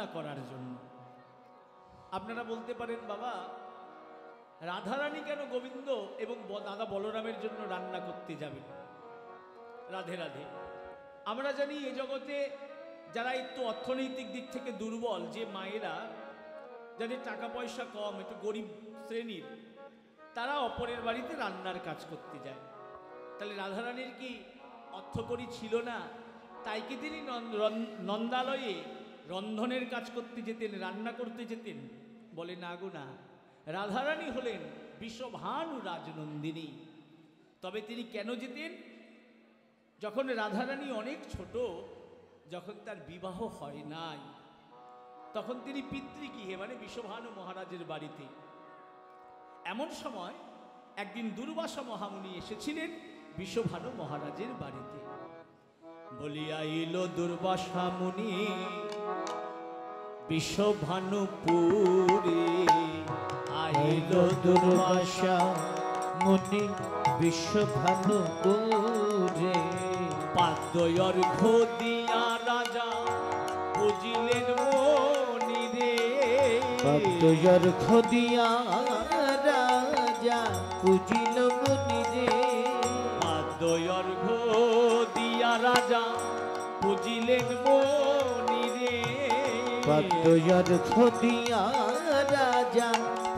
রান্না করার জন্য। আপনারা বলতে পারেন, বাবা রাধারানী কেন গোবিন্দ এবং দাদা বলরামের জন্য রান্না করতে যাবেন? রাধে রাধে। আমরা জানি এ জগতে যারা একটু অর্থনৈতিক দিক থেকে দুর্বল, যে মায়েরা যাদের টাকা পয়সা কম, একটু গরিব শ্রেণীর, তারা অপরের বাড়িতে রান্নার কাজ করতে যায়। তাহলে রাধারানীর কি অর্থকড়ি ছিল না? তাই কি তিনি নন্দালয়ে রন্ধনের কাজ করতে যেতেন, রান্না করতে যেতেন? বলে না গো না, রাধারানী হলেন বিশ্বভানু রাজনন্দিনী। তবে তিনি কেন যেতেন? যখন রাধারানী অনেক ছোট, যখন তার বিবাহ হয় নাই, তখন তিনি পিতৃগৃহে মানে বিশ্বভানু মহারাজের বাড়িতে। এমন সময় একদিন দুর্বাসা মহামুনি এসেছিলেন বিশ্বভানু মহারাজের বাড়িতে। বলিয়া এল দুর্বাসা মুনি বিশ্বভানুপুরে, আইল দুর্বাসা মুনি বিশ্বভানুপুরে। পাদ্যর্ঘ্য দিয়া রাজা বুঝিলেন মনি রে, পাদ্যর্ঘ্য দিয়া রাজা বুঝিল মনি রে। পাদ্যর্ঘ্য দিয়া রাজা বুঝিলেন মনি রে, পাদ্যর্ঘ্য দিয়া রাজা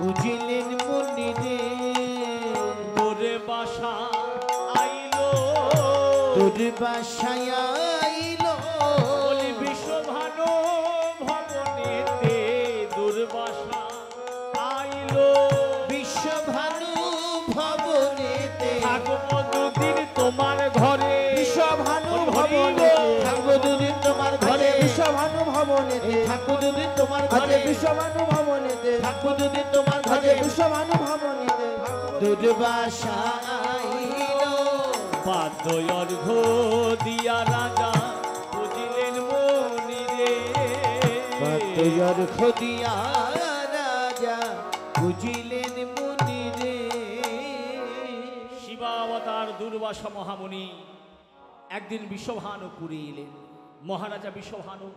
বুঝিলেন মনি রে। দুর্বাসা আইল, দুর্বাসায় আইল, বলি বিশ্বভানু ভবনেতে। দুর্বাসা আইল, বিশ্বভানু ভবনেতে। থাকবো দুদিন তোমার ঘরে, বিশ্বভানু ভবনেতে। থাকবো দুদিন তোমার ঘরে, বিশ্বভানু ভবনেতে। থাকবো দুদিন তোমার ঘরে, বিশ্বভানু ভবনেতে। থাকবো দুদিন তোমার ঘরে, বিশ্বভানু ভবনেতে। দুর্বাসা আইল, পাদ্যর্ঘ্য দিয়া রাজা বুঝিলেন মনি রে। পাদ্যর্ঘ্য দিয়া রাজা বুঝিলেন মনি রে। শিবাবতার দুর্বাসা মহামুনি একদিন বিশ্বভানুপুরে এলেন। মহারাজা বিশ্বভানু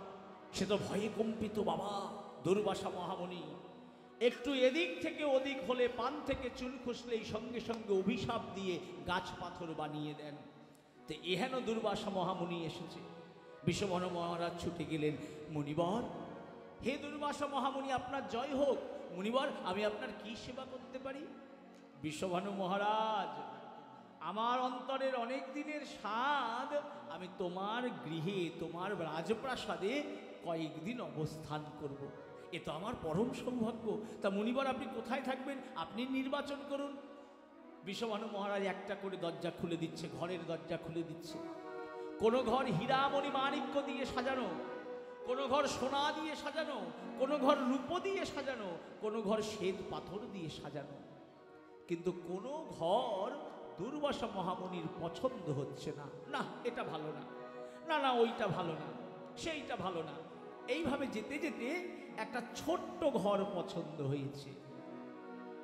সে তো ভয়ে কম্পিত। বাবা দুর্বাসা মহামুনি একটু এদিক থেকে ওদিক হলে, পান থেকে চুল খসলেই সঙ্গে সঙ্গে অভিশাপ দিয়ে গাছ পাথর বানিয়ে দেন। তো এহেন দুর্বাসা মহামুনি এসেছে। বিশ্বভানু মহারাজ ছুটে গেলেন, মুনিবর, হে দুর্বাসা মহামুনি আপনার জয় হোক। মুনিবর, আমি আপনার কি সেবা করতে পারি? বিশ্বভানু মহারাজ, আমার অন্তরের অনেক দিনের স্বাদ, আমি তোমার গৃহে, তোমার রাজপ্রাসাদে কয়েকদিন অবস্থান করব। এ তো আমার পরম সৌভাগ্য। তা মুনিবর, আপনি কোথায় থাকবেন? আপনি নির্বাচন করুন। বিশ্বভানু মহারাজ একটা করে দরজা খুলে দিচ্ছে, ঘরের দরজা খুলে দিচ্ছে। কোনো ঘর হীরামণি মাণিক্য দিয়ে সাজানো, কোনো ঘর সোনা দিয়ে সাজানো, কোনো ঘর রূপ দিয়ে সাজানো, কোনো ঘর শ্বেত পাথর দিয়ে সাজানো। কিন্তু কোনো ঘর দুর্বাসা মহামুনির পছন্দ হচ্ছে না। না, এটা ভালো না, না না ওইটা ভালো না, সেইটা ভালো না। এইভাবে যেতে যেতে একটা ছোট্ট ঘর পছন্দ হয়েছে।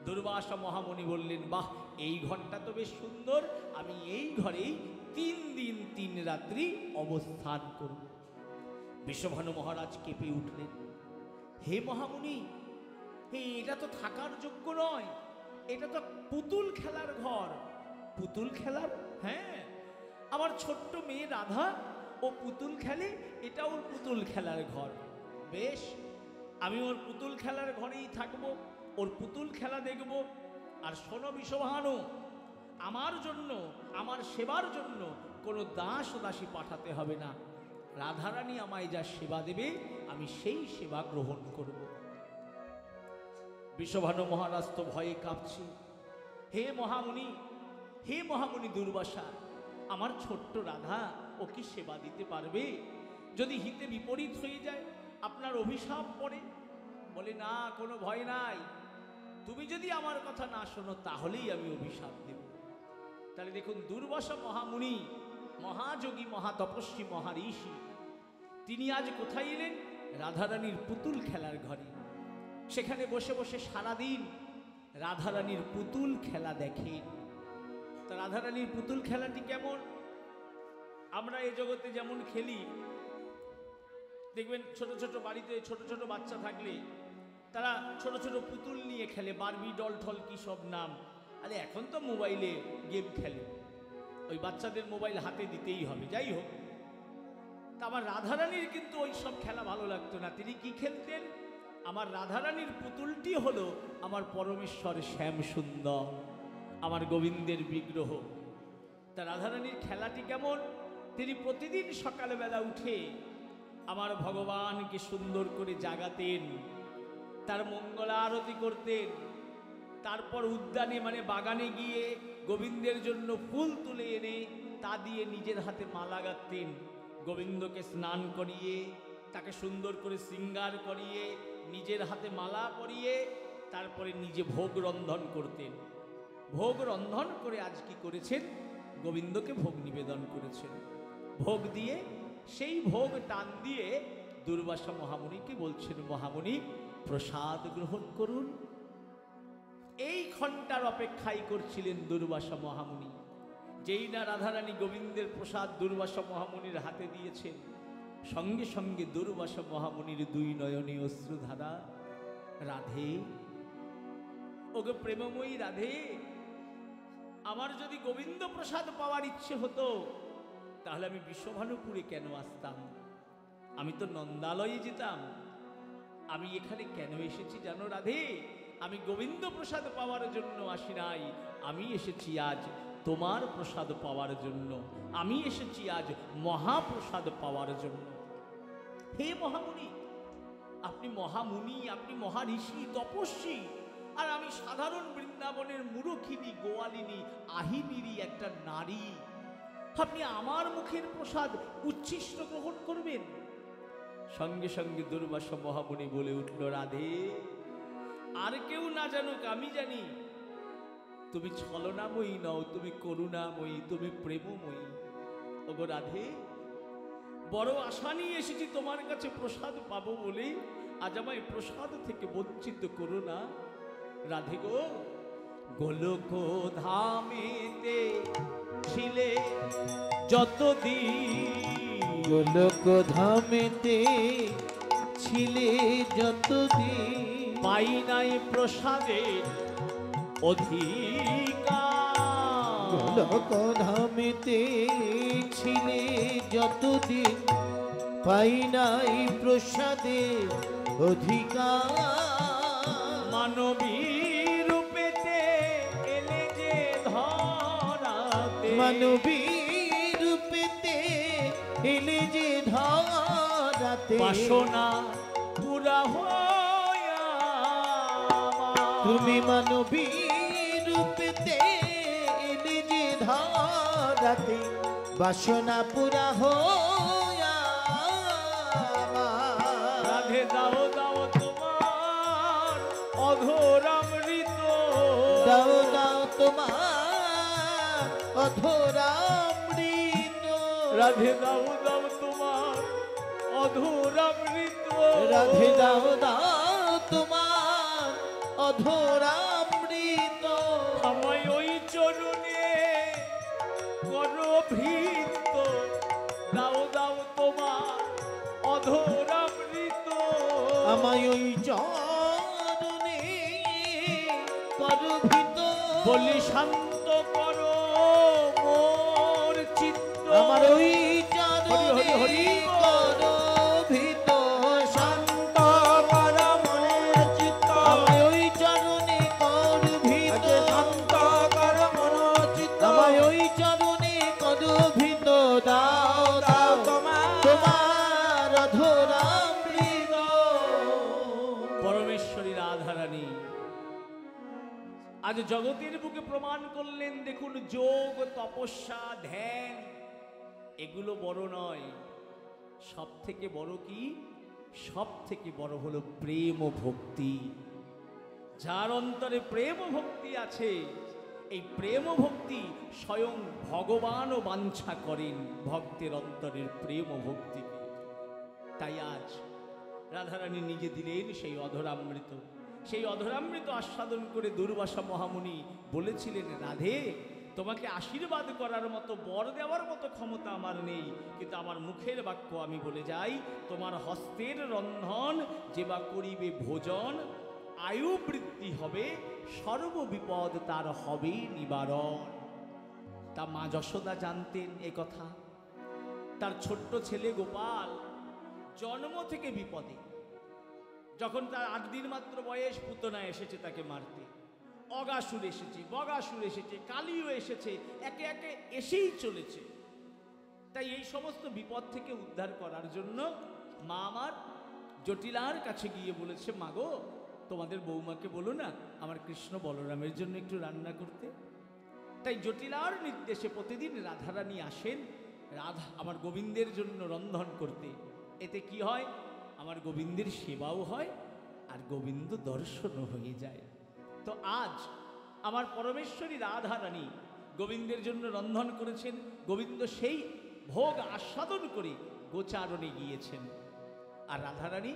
দুর্বাসা মহামুনি বললেন, বাহ, এই ঘরটা তো বেশ সুন্দর, আমি এই ঘরেই 3 দিন 3 রাত্রি অবস্থান করব। বিশ্বভানু মহারাজ কেঁপে উঠলেন, হে মহামুনি, এটা তো থাকার যোগ্য নয়, এটা তো পুতুল খেলার ঘর। পুতুল খেলার? হ্যাঁ, আমার ছোট্ট মেয়ে রাধা ও পুতুল খেলে, এটা ওর পুতুল খেলার ঘর। বেশ, আমি ওর পুতুল খেলার ঘরেই থাকবো, ওর পুতুল খেলা দেখব। আর শোনো বিশ্বভানু, আমার জন্য, আমার সেবার জন্য কোনো দাস দাসী পাঠাতে হবে না। রাধারানী আমায় যা সেবা দেবে, আমি সেই সেবা গ্রহণ করব। বিশ্বভানু মহারাজ তো ভয়ে কাঁপছে। হে মহামুনি, হে মহামুনি দুর্বাসা, আমার ছোট্ট রাধা, ও কি সেবা দিতে পারবে? যদি হিতে বিপরীত হয়ে যায়, আপনার অভিশাপ পড়ে? বলে, না, কোনো ভয় নাই, তুমি যদি আমার কথা না শোনো তাহলেই আমি অভিশাপ দেব। তাহলে দেখুন, দুর্বাসা মহামুনি, মহাযোগী, মহাতপস্বী, মহাঋষি, তিনি আজ কোথায় এলেন? রাধারানীর পুতুল খেলার ঘরে। সেখানে বসে বসে সারাদিন রাধারানীর পুতুল খেলা দেখেন। তা রাধারানীর পুতুল খেলাটি কেমন? আমরা এই জগতে যেমন খেলি, দেখবেন ছোট ছোট বাড়িতে ছোট ছোট বাচ্চা থাকলে তারা ছোট ছোট পুতুল নিয়ে খেলে, বারবি ডল ঠল কি সব নাম। আরে এখন তো মোবাইলে গেম খেলে, ওই বাচ্চাদের মোবাইল হাতে দিতেই হবে। যাই হোক, তা আমার রাধারানীর কিন্তু ওই সব খেলা ভালো লাগতো না। তিনি কি খেলতেন? আমার রাধারানীর পুতুলটি হলো আমার পরমেশ্বর শ্যাম সুন্দর, আমার গোবিন্দের বিগ্রহ। তা রাধারানীর খেলাটি কেমন? তিনি প্রতিদিন সকালবেলা উঠে আমার ভগবানকে সুন্দর করে জাগাতেন, তার মঙ্গলা আরতি করতেন, তারপর উদ্যানে মানে বাগানে গিয়ে গোবিন্দের জন্য ফুল তুলে এনে তা দিয়ে নিজের হাতে মালা গাঁথতেন। গোবিন্দকে স্নান করিয়ে তাকে সুন্দর করে শৃঙ্গার করিয়ে নিজের হাতে মালা পরিয়ে তারপরে নিজে ভোগ রন্ধন করতেন। ভোগ রন্ধন করে আজ কি করেছেন? গোবিন্দকে ভোগ নিবেদন করেছেন। ভোগ দিয়ে সেই ভোগ টান দিয়ে দুর্বাসা মহামুনিকে বলছেন, মহামুনি প্রসাদ গ্রহণ করুন। এই ঘন্টার অপেক্ষাই করছিলেন দুর্বাসা মহামুনি। যেই না রাধারানী গোবিন্দের প্রসাদ দুর্বাসা মহামুনির হাতে দিয়েছেন, সঙ্গে সঙ্গে দুর্বাসা মহামুনির দুই নয়নে অশ্রুধারা। রাধে, ওকে প্রেমময়ী রাধে, আমার যদি গোবিন্দ প্রসাদ পাওয়ার ইচ্ছে হতো তাহলে আমি বিশ্বভানুপুরে কেন আসতাম? আমি তো নন্দালয়ে যেতাম। আমি এখানে কেন এসেছি জানো রাধে? আমি গোবিন্দ প্রসাদ পাওয়ার জন্য আসি নাই, আমি এসেছি আজ তোমার প্রসাদ পাওয়ার জন্য। আমি এসেছি আজ মহাপ্রসাদ পাওয়ার জন্য। হে মহামুনি, আপনি মহামুনি, আপনি মহাঋষি, তপস্বী, আর আমি সাধারণ বৃন্দাবনের মূরখিনী, গোয়ালিনী, আহিনীরই একটা নারী। আপনি আমার মুখের প্রসাদ উচ্ছিষ্ট গ্রহণ করবেন? সঙ্গে সঙ্গে দুর্বাসা মহামুনি বলে উঠল, রাধে, আর কেউ না জানুক আমি জানি তুমি ছলনাময়ী নও, তুমি করুণাময়ী, তুমি প্রেমময়ী। ওগো রাধে, বড় আশা নিয়ে এসেছি তোমার কাছে প্রসাদ পাবো বলে, আজ আমায় প্রসাদ থেকে বঞ্চিত করো না। রাধে গো, গোলক ধামেতে ছিলে যতদিন, গোলক ধামেতে ছিলে যতদিন, পাই নাই প্রসাদের অধিকার। গোলক ধামেতে ছিলে যতদিন, পাই নাই প্রসাদের অধিকার। মানবী রূপেতে এলে যে ধরাতে, মানবী রূপেতে এলে যে ধরাতে, বাসনা পুরা হইয়া তুমি মানবী রূপেতে এলে যে ধরাতে, বাসনা পুরা হইয়া রাধে দাও দাও তোমার অধরামৃত, দাও দাও তোমার অধরামৃত, রাধে দাও দাও তোমার অধরামৃত, রাধে দাও দাও তোমার অধরামৃত। আমায় ওই চরণে করো ভৃত্য, দাও দাও তোমার অধরামৃত। আমায় ওই চরণে করভিত, বলি শান্ত করো মোর চিত্ত, আমার ওই হরি হরি চরণে হরি করভিত, শান্ত কর মনের চিত্ত, আমায় ওই চরণে করভিত, শান্ত কর মনের চিত্ত, আমায় ওই চরণে করভিত, দাও দাও তোমার অধরামৃত। পরমেশ্বরী রাধারানী আজ জগতের বুকে প্রমাণ করলেন। দেখুন, যোগ, তপস্যা, ধ্যান এগুলো বড় নয়, সব থেকে বড় কি? সব থেকে বড় হলো প্রেম ও ভক্তি। যার অন্তরে প্রেম ও ভক্তি আছে, এই প্রেম ও ভক্তি স্বয়ং ভগবানও বাঞ্ছা করেন ভক্তের অন্তরের প্রেম ও ভক্তিকে। তাই আজ রাধারানী নিজে দিলেন সেই অধরামৃত। সেই অধরামৃত আস্বাদন করে দুর্বাসা মহামুনি বলেছিলেন, রাধে তোমাকে আশীর্বাদ করার মতো, বর দেওয়ার মতো ক্ষমতা আমার নেই, কিন্তু আমার মুখের বাক্য আমি বলে যাই, তোমার হস্তের রন্ধন যে বা করিবে ভোজন, আয়ু বৃদ্ধি হবে, সর্ববিপদ তার হবে নিবারণ। তা মা যশোদা জানতেন এ কথা। তার ছোট্ট ছেলে গোপাল জন্ম থেকে বিপদে। যখন তার 8 দিন মাত্র বয়স, পুতনা এসেছে তাকে মারতে, অগাসুর এসেছে, বগাসুর এসেছে, কালিও এসেছে, একে একে এসেই চলেছে। তাই এই সমস্ত বিপদ থেকে উদ্ধার করার জন্য মা আমার জটিলার কাছে গিয়ে বলেছে, মাগো তোমাদের বৌমাকে বলো না আমার কৃষ্ণ বলরামের জন্য একটু রান্না করতে। তাই জটিলার নির্দেশে প্রতিদিন রাধারানী আসেন আমার গোবিন্দের জন্য রন্ধন করতে। এতে কি হয়, আমার গোবিন্দের সেবাও হয় আর গোবিন্দ দর্শনও হয়ে যায়। তো আজ আমার পরমেশ্বরী রাধারানী গোবিন্দের জন্য রন্ধন করেছেন। গোবিন্দ সেই ভোগ আস্বাদন করে গোচারণে গিয়েছেন, আর রাধারানী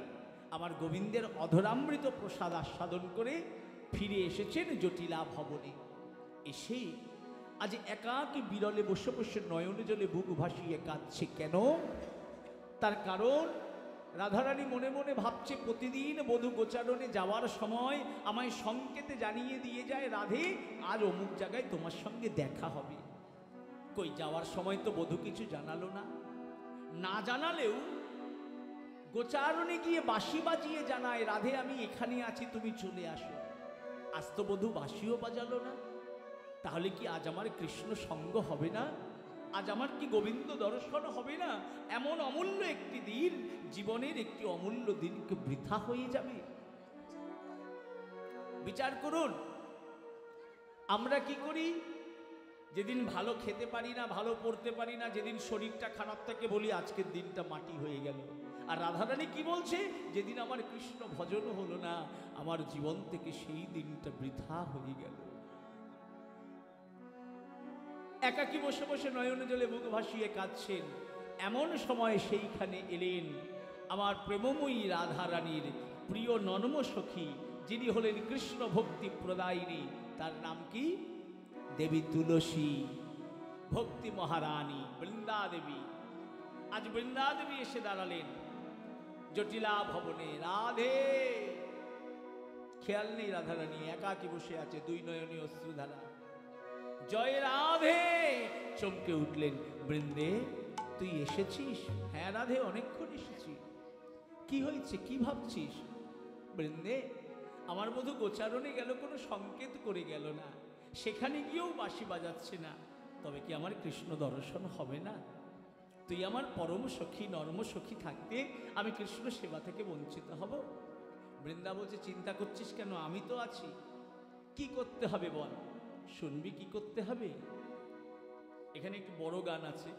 আমার গোবিন্দের অধরামৃত প্রসাদ আস্বাদন করে ফিরে এসেছেন জটিলা ভবনে। এসে আজ একাকী বিরলে বসে বসে নয়ন জলে বুক ভাসিয়ে কাঁদছে। কেন? তার কারণ রাধারানী মনে মনে ভাবছে, প্রতিদিন বধূ গোচারণে যাওয়ার সময় আমায় সংকেতে জানিয়ে দিয়ে যায়, রাধে আজ অমুক জায়গায় তোমার সঙ্গে দেখা হবে। কই যাওয়ার সময় তো বধূ কিছু জানালো না। না জানালেও গোচারণে গিয়ে বাঁশি বাজিয়ে জানায়, রাধে আমি এখানে আছি, তুমি চলে আসো। আজ তো বধূ বাঁশিও বাজালো না। তাহলে কি আজ আমার কৃষ্ণ সঙ্গ হবে না? আজ আমার কি গোবিন্দ দর্শন হবে না? এমন অমূল্য একটি দিন, জীবনের একটি অমূল্য দিনকে বৃথা হয়ে যাবে। বিচার করুন, আমরা কি করি? যেদিন ভালো খেতে পারি না, ভালো পড়তে পারি না, যেদিন শরীরটা খারাপ থাকে, বলি আজকের দিনটা মাটি হয়ে গেল। আর রাধারানী কি বলছে? যেদিন আমার কৃষ্ণ ভজন হলো না, আমার জীবন থেকে সেই দিনটা বৃথা হয়ে গেল। একাকী বসে বসে নয়ন জলে মুখ ভাসিয়ে কাঁদছেন। এমন সময় সেইখানে এলেন আমার প্রেমময়ী রাধারানীর প্রিয় ননম সখী, যিনি হলেন কৃষ্ণ ভক্তি প্রদায়িনী। তার নাম কি? দেবী তুলসী, ভক্তি মহারানী, বৃন্দা দেবী। আজ বৃন্দা দেবী এসে দাঁড়ালেন জটিলা ভবনে। রাধে! খেয়াল নেই রাধারানী একাকী বসে আছে, 2 নয়নী অশ্রুধারা। জয় রাধে! চমকে উঠলেন। বৃন্দে তুই এসেছিস? হ্যাঁ রাধে, অনেকক্ষণ এসেছি। কি হয়েছে, কি ভাবছিস? বৃন্দে আমার বধূ গোচারণে গেল, কোনো সংকেত করে গেল না, সেখানে গিয়েও বাঁশি বাজাচ্ছে না, তবে কি আমার কৃষ্ণ দর্শন হবে না? তুই আমার পরম সখী, নরম সখী থাকতে আমি কৃষ্ণ সেবা থেকে বঞ্চিত হব? বৃন্দা বলছে, চিন্তা করছিস কেন? আমি তো আছি। কি করতে হবে বল? শুনবি কি করতে হবে? এখানে একটি বড় গান আছে,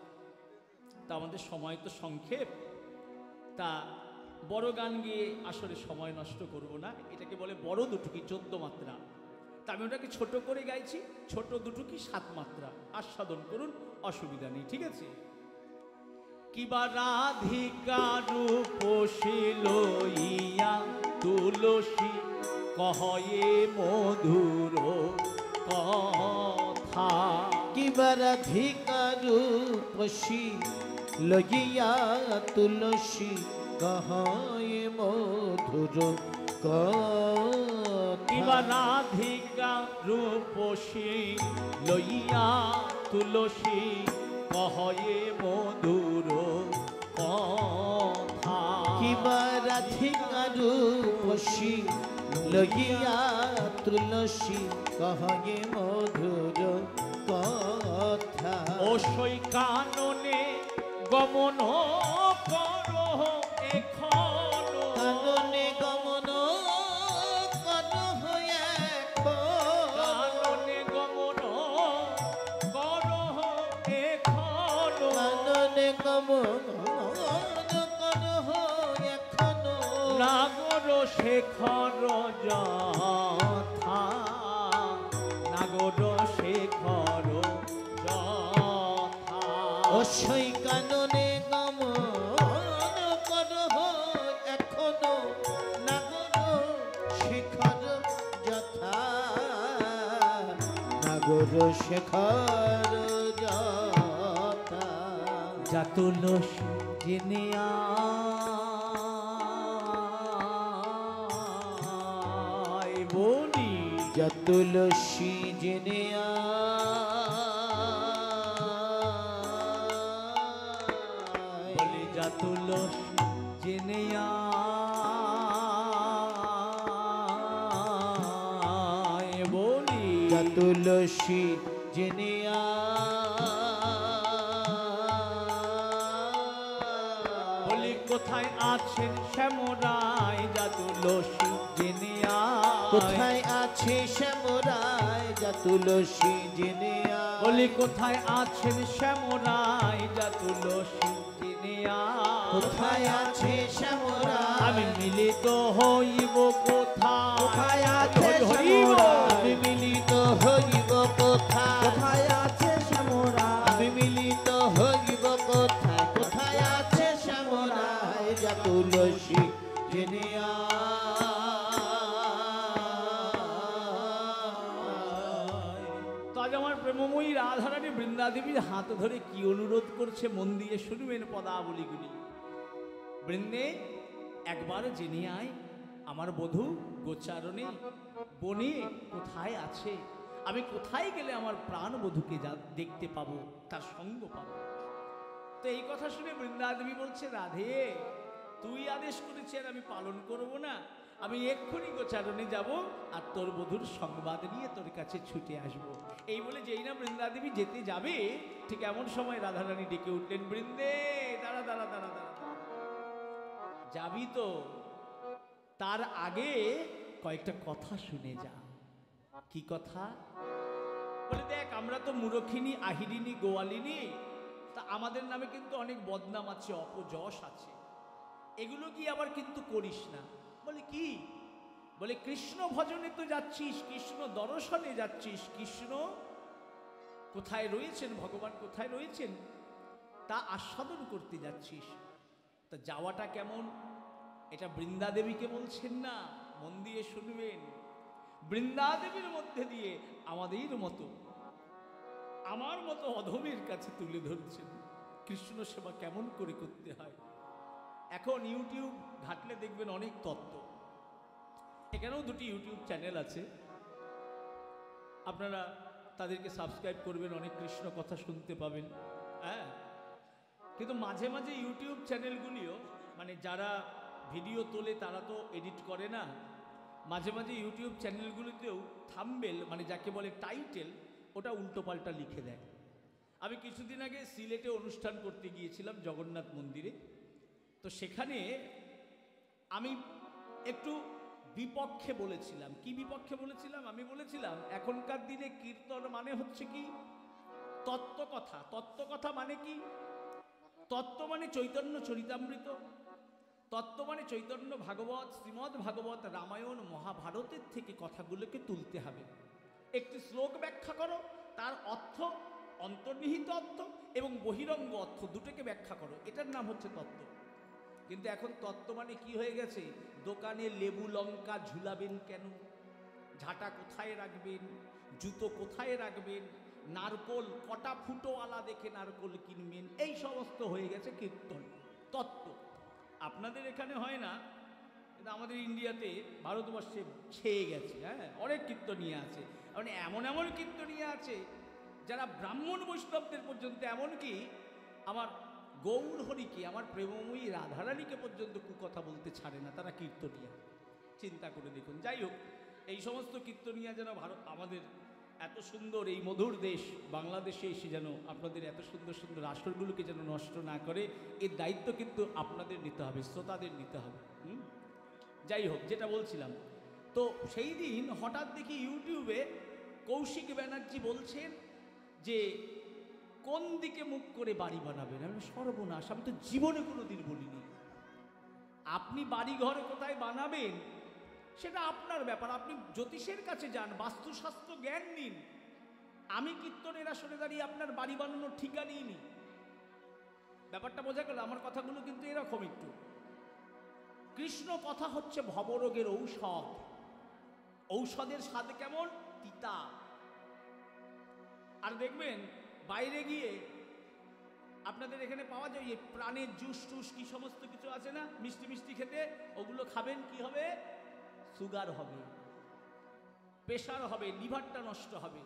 তা আমাদের সময় তো সংক্ষেপ, তা বড় গান গিয়ে আসলে সময় নষ্ট করব না। এটাকে বলে বড় দুটুকি, 14 মাত্রা। তা আমি ওটাকে ছোট করে গাইছি, ছোট দুটুকি 7 মাত্রা। আস্বাদন করুন, অসুবিধা নেই, ঠিক আছে? কিবা রাধিকা রূপসী লইয়া তুলসী কহয়ে মধুর কথা। কিবা রাধিকা রূপসী লইয়া তুলসী কহয়ে মধুর কথা। কিবা রাধিকা রূপসী লইয়া তুলসী কহয়ে মধুর কথা। কিবা রাধিকা রূপসী লইয়া তুলসী কহয়ে মধুর কথা। ও সই কাননে গমন করো এখন, কাননে গমন করো এখন, কাননে গমন করো এখন, কাননে গমন করো এখন। নাগর শেখর যথা, নাগর শেখর যথা। ও সই কাননে গমন করো এখনো, নাগর শিখর যথা, গুরু শেখর যাতা যা তুলসী জেনে আয় বলি, যা তুলসী জেনে বলি যা তুলসী জেনে আয় বলি, যা তুলসী জেনে বলি কোথায় আছেন শ্যামরায় যা তুলসী জেনে আয়, কোথায় আছে শ্যামরায় যা তুলসী জেনে বলি কোথায় আছেন শ্যামরায় যা তুলসী জেনে আয়, কোথায় আছে শ্যামরায় আমি মিলিত হইব কোথায়, কোথায় আছে হরি হরি বল। আমি মিলিত হইব কোথায় কোথায় আছে শ্যামরায় আমি মিলিত হইব কোথায় কোথায় আছে শ্যামরায় যা তুলসী জেনে তো আজ আমার প্রেমময়ী রাধারানী বৃন্দাদেবীর হাত ধরে কি অনুরোধ করছে মন দিয়ে শুনবেন পদাবলীগুলি। বৃন্দে একবার জেনে আয় আমার বধূ গোচারণে বনে কোথায় আছে, আমি কোথায় গেলে আমার প্রাণ বধূকে দেখতে পাবো, তার সঙ্গ পাবো। তো এই কথা শুনে বৃন্দাদেবী বলছে, রাধে তুই আদেশ করেছিস আর আমি পালন করব না, আমি এক্ষুনি গোচারণে যাব আর তোর বধূর সংবাদ নিয়ে তোর কাছে ছুটে আসব। এই বলে যেই না বৃন্দাদেবী যেতে যাবে ঠিক এমন সময় রাধারানী ডেকে উঠলেন, বৃন্দে দাঁড়া দাঁড়া দাঁড়া দাঁড়া, যাবি তো, তার আগে কয়েকটা কথা শুনে যা। কি কথা? বলে দেখ আমরা তো মুরখিনী, আহিরিনী, গোয়ালিনী, তা আমাদের নামে কিন্তু অনেক বদনাম আছে, অপযশ আছে, এগুলো কি আবার কিন্তু করিস না। বলে কি? বলে কৃষ্ণ ভজনে তো যাচ্ছিস, কৃষ্ণ দর্শনে যাচ্ছিস, কৃষ্ণ কোথায় রয়েছেন, ভগবান কোথায় রয়েছেন তা আস্বাদন করতে যাচ্ছিস। তা যাওয়াটা কেমন এটা বৃন্দাদেবীকে বলছেন না, মন দিয়ে শুনবেন। বৃন্দাদেবীর মধ্যে দিয়ে আমাদের মতো, আমার মতো অধমের কাছে তুলে ধরছেন কৃষ্ণ সেবা কেমন করে করতে হয়। এখন ইউটিউব ঘাটলে দেখবেন অনেক তত্ত্ব, এখানেও দুটি ইউটিউব চ্যানেল আছে, আপনারা তাদেরকে সাবস্ক্রাইব করবেন, অনেক কৃষ্ণ কথা শুনতে পাবেন। হ্যাঁ, কিন্তু মাঝে মাঝে ইউটিউব চ্যানেলগুলিও মানে যারা ভিডিও তোলে তারা তো এডিট করে না, মাঝে মাঝে ইউটিউব চ্যানেলগুলিতেও থাম্বনেল মানে যাকে বলে টাইটেল, ওটা উল্টোপাল্টা লিখে দেয়। আমি কিছুদিন আগে সিলেটে অনুষ্ঠান করতে গিয়েছিলাম জগন্নাথ মন্দিরে, তো সেখানে আমি একটু বিপক্ষে বলেছিলাম। কি বিপক্ষে বলেছিলাম? আমি বলেছিলাম এখনকার দিনে কীর্তন মানে হচ্ছে কি তত্ত্বকথা। তত্ত্বকথা মানে কি? তত্ত্ব মানে চৈতন্য চরিতামৃত, তত্ত্ব মানে চৈতন্য ভাগবত, শ্রীমদ্ ভাগবত, রামায়ণ, মহাভারতের থেকে কথাগুলোকে তুলতে হবে। একটি শ্লোক ব্যাখ্যা করো, তার অর্থ, অন্তর্নিহিত অর্থ এবং বহিরঙ্গ অর্থ দুটোকে ব্যাখ্যা করো, এটার নাম হচ্ছে তত্ত্ব। কিন্তু এখন তত্ত্ব মানে কি হয়ে গেছে? দোকানে লেবু লঙ্কা ঝুলাবেন কেন, ঝাঁটা কোথায় রাখবেন, জুতো কোথায় রাখবেন, নারকোল কটা ফুটোওয়ালা দেখে নারকোল কিনবেন, এই সমস্ত হয়ে গেছে কীর্তন, তত্ত্ব। আপনাদের এখানে হয় না, কিন্তু আমাদের ইন্ডিয়াতে, ভারতবর্ষে ছেয়ে গেছে। হ্যাঁ, অনেক কীর্তনীয়া আছে, মানে এমন এমন কীর্তনীয়া আছে যারা ব্রাহ্মণ বৈষ্ণবদের পর্যন্ত, এমনকি আমার গৌর হরিকে, আমার প্রেমময়ী রাধারানীকে পর্যন্ত কুকথা বলতে ছাড়ে না, তারা কীর্তনীয়া। চিন্তা করে দেখুন। যাই হোক, এই সমস্ত কীর্তনীয়া যেন ভারত, আমাদের এত সুন্দর এই মধুর দেশ বাংলাদেশে এসে যেন আপনাদের এত সুন্দর সুন্দর আসরগুলোকে যেন নষ্ট না করে, এর দায়িত্ব কিন্তু আপনাদের নিতে হবে, শ্রোতাদের নিতে হবে। যাই হোক, যেটা বলছিলাম, তো সেই দিন হঠাৎ দেখি ইউটিউবে কৌশিক ব্যানার্জি বলছেন যে কোন দিকে মুখ করে বাড়ি বানাবেন। আমি সর্বনাশ, আমি তো জীবনে কোনো দিন বলিনি। আপনি বাড়ি ঘরে কোথায় বানাবেন সেটা আপনার ব্যাপার, আপনি জ্যোতিষের কাছে যান, বাস্তুশাস্ত্র জ্ঞান নিন। আমি কীর্তনের আসরে দাঁড়িয়ে আপনার বাড়ি বানানোর ঠিকানাই নিই। ব্যাপারটা বোঝা গেল? আমার কথাগুলো কিন্তু এরকম একটু। কৃষ্ণ কথা হচ্ছে ভবরোগের ঔষধ। ঔষধের স্বাদ কেমন? তিতা। আর দেখবেন বাইরে গিয়ে আপনাদের এখানে পাওয়া যায় এই প্রাণের জুস টুস কি সমস্ত কিছু আছে না, মিষ্টি মিষ্টি খেতে, ওগুলো খাবেন, কি হবে? সুগার হবে, প্রেশার হবে, লিভারটা নষ্ট হবে।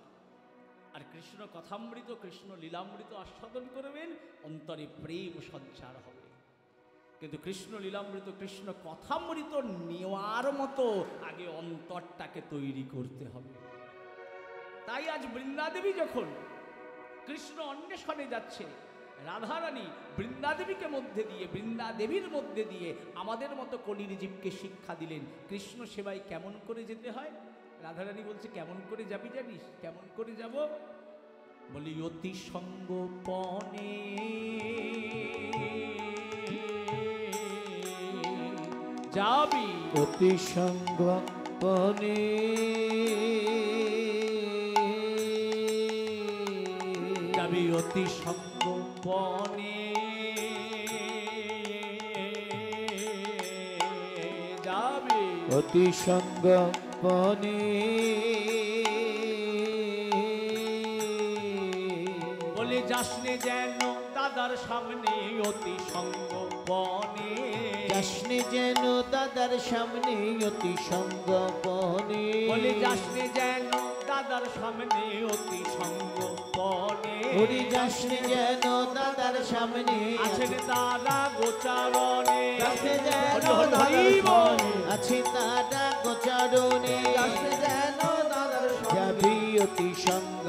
আর কৃষ্ণ কথামৃত, কৃষ্ণ লীলামৃত আস্বাদন করবেন, অন্তরে প্রেম সঞ্চার হবে। কিন্তু কৃষ্ণ লীলামৃত, কৃষ্ণ কথামৃত নেওয়ার মতো আগে অন্তরটাকে তৈরি করতে হবে। তাই আজ বৃন্দাদেবী যখন কৃষ্ণ অন্বেষণে যাচ্ছে, রাধারানী বৃন্দাদেবীকে মধ্যে দিয়ে, বৃন্দাদেবীর মধ্যে দিয়ে আমাদের মতো কলির জীবকে শিক্ষা দিলেন কৃষ্ণ সেবায় কেমন করে যেতে হয়। রাধারানী বলছে, কেমন করে যাবি জানিস? কেমন করে যাব? বলি, অতি সঙ্গোপনে যাবি, অতি সঙ্গোপনে যাবি, অতি সঙ্গোপনে যাবি, অতি সঙ্গোপনে বলে যাসনে যেন দাদার সামনে অতি সঙ্গোপনে, যাসনে যেন দাদার সামনে অতি সঙ্গোপনে, বলে যাসনে যেন দাদার সামনে অতি সঙ্গোপনে, হরি যাসনে যেন দাদার সামনে আছেন দাদা গোচারণে, যাসনে যেন হরি হরি দাদার হরি বল। সামনে আছে দাদা গোচারণে, যাসনে যেন দাদার সামনে যাবি অতি সঙ্গ